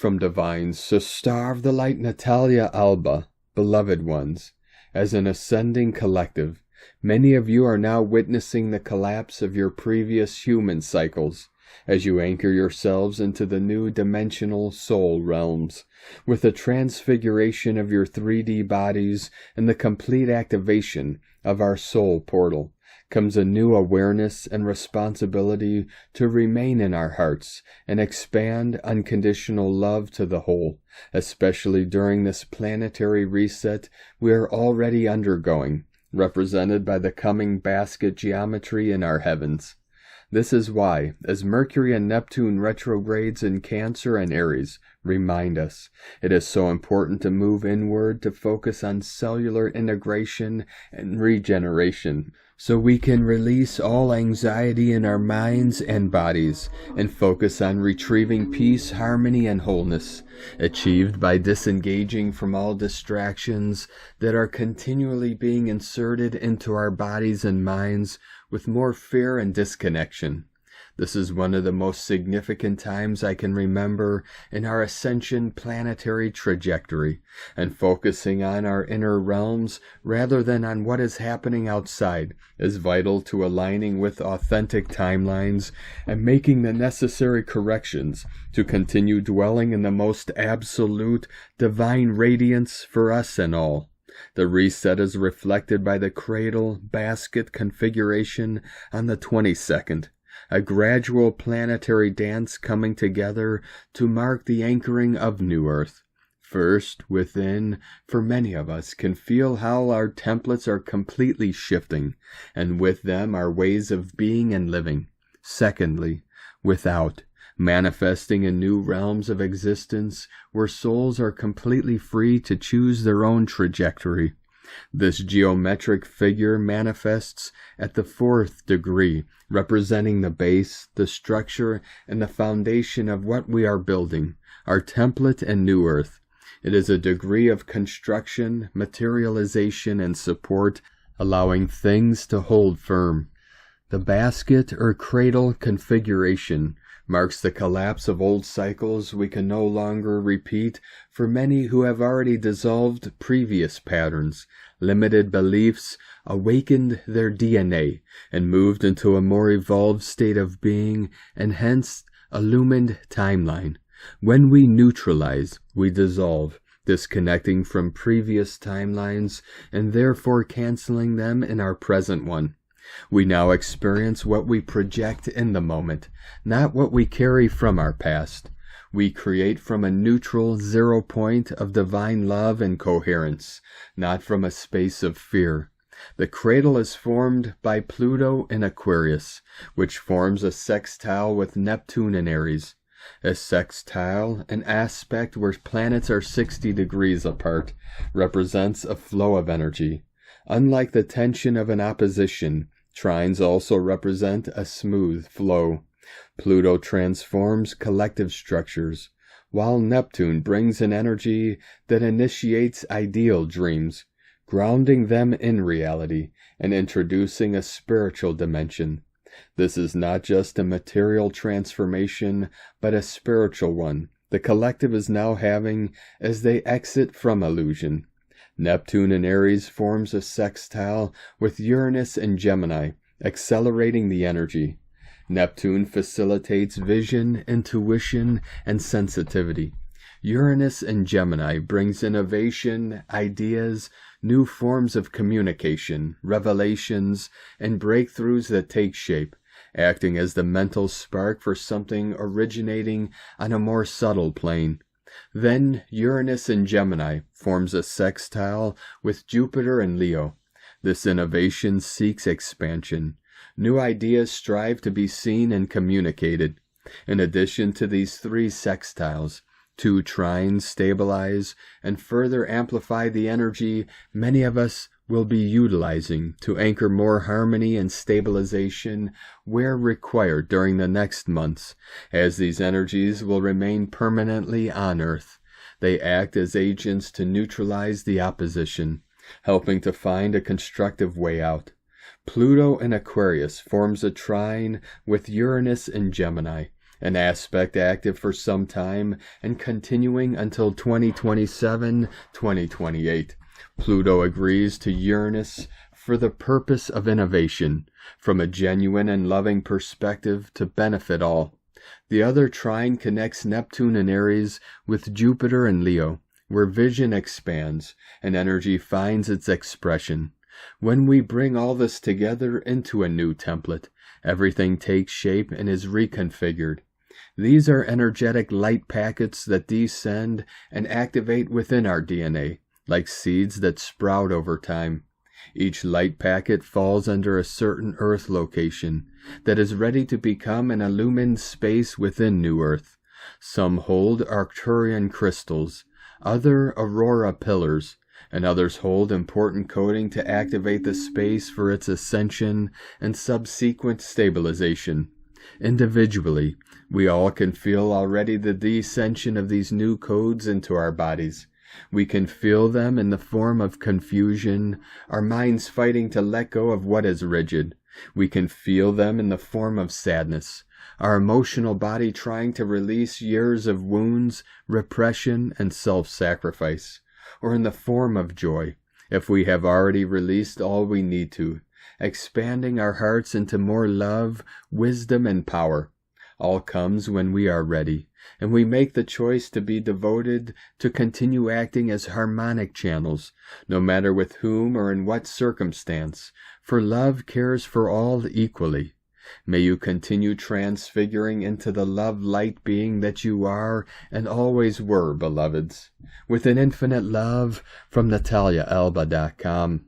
from divines to starve the light Natalia Alba, beloved ones. As an ascending collective, many of you are now witnessing the collapse of your previous human cycles, as you anchor yourselves into the new dimensional soul realms. With the transfiguration of your 3D bodies and the complete activation of our soul portal, comes a new awareness and responsibility to remain in our hearts and expand unconditional love to the whole, especially during this planetary reset we are already undergoing, represented by the coming basket geometry in our heavens. This is why, as Mercury and Neptune retrogrades in Cancer and Aries remind us, it is so important to move inward to focus on cellular integration and regeneration, so we can release all anxiety in our minds and bodies and focus on retrieving peace, harmony, and wholeness, achieved by disengaging from all distractions that are continually being inserted into our bodies and minds with more fear and disconnection. This is one of the most significant times I can remember in our ascension planetary trajectory, and focusing on our inner realms rather than on what is happening outside is vital to aligning with authentic timelines and making the necessary corrections to continue dwelling in the most absolute divine radiance for us and all. The reset is reflected by the Cradle basket configuration on the 22nd. A gradual planetary dance coming together to mark the anchoring of New Earth. First, within, for many of us can feel how our templates are completely shifting, and with them our ways of being and living. Secondly, without, manifesting in new realms of existence where souls are completely free to choose their own trajectory. This geometric figure manifests at the 4th degree, representing the base, the structure, and the foundation of what we are building, our template and New Earth. It is a degree of construction, materialization, and support, allowing things to hold firm. The basket or cradle configuration marks the collapse of old cycles we can no longer repeat for many who have already dissolved previous patterns, limited beliefs, awakened their DNA, and moved into a more evolved state of being, and hence illumined timeline. When we neutralize, we dissolve, disconnecting from previous timelines and therefore canceling them in our present one. We now experience what we project in the moment, not what we carry from our past. We create from a neutral 0 point of divine love and coherence, not from a space of fear. The cradle is formed by Pluto in Aquarius, which forms a sextile with Neptune in Aries. A sextile, an aspect where planets are 60 degrees apart, represents a flow of energy. Unlike the tension of an opposition, trines also represent a smooth flow. Pluto transforms collective structures, while Neptune brings an energy that initiates ideal dreams, grounding them in reality and introducing a spiritual dimension. This is not just a material transformation, but a spiritual one the collective is now having as they exit from illusion. Neptune in Aries forms a sextile with Uranus in Gemini, accelerating the energy. Neptune facilitates vision, intuition, and sensitivity. Uranus in Gemini brings innovation, ideas, new forms of communication, revelations, and breakthroughs that take shape, acting as the mental spark for something originating on a more subtle plane. Then Uranus in Gemini forms a sextile with Jupiter in Leo. This innovation seeks expansion. New ideas strive to be seen and communicated. In addition to these 3 sextiles, 2 trines stabilize and further amplify the energy many of us will be utilizing to anchor more harmony and stabilization where required during the next months, as these energies will remain permanently on Earth. They act as agents to neutralize the opposition, helping to find a constructive way out. Pluto in Aquarius forms a trine with Uranus in Gemini, an aspect active for some time and continuing until 2027-2028. Pluto agrees to Uranus for the purpose of innovation, from a genuine and loving perspective to benefit all. The other trine connects Neptune and Aries with Jupiter and Leo, where vision expands and energy finds its expression. When we bring all this together into a new template, everything takes shape and is reconfigured. These are energetic light packets that descend and activate within our DNA, like seeds that sprout over time. Each light packet falls under a certain Earth location that is ready to become an illumined space within New Earth. Some hold Arcturian crystals, other aurora pillars, and others hold important coding to activate the space for its ascension and subsequent stabilization. Individually, we all can feel already the descension of these new codes into our bodies. We can feel them in the form of confusion, our minds fighting to let go of what is rigid. We can feel them in the form of sadness, our emotional body trying to release years of wounds, repression, and self-sacrifice, or in the form of joy, if we have already released all we need to, expanding our hearts into more love, wisdom, and power. All comes when we are ready, and we make the choice to be devoted to continue acting as harmonic channels, no matter with whom or in what circumstance, for love cares for all equally. May you continue transfiguring into the love-light being that you are and always were, beloveds. With an infinite love from NataliaAlba.com.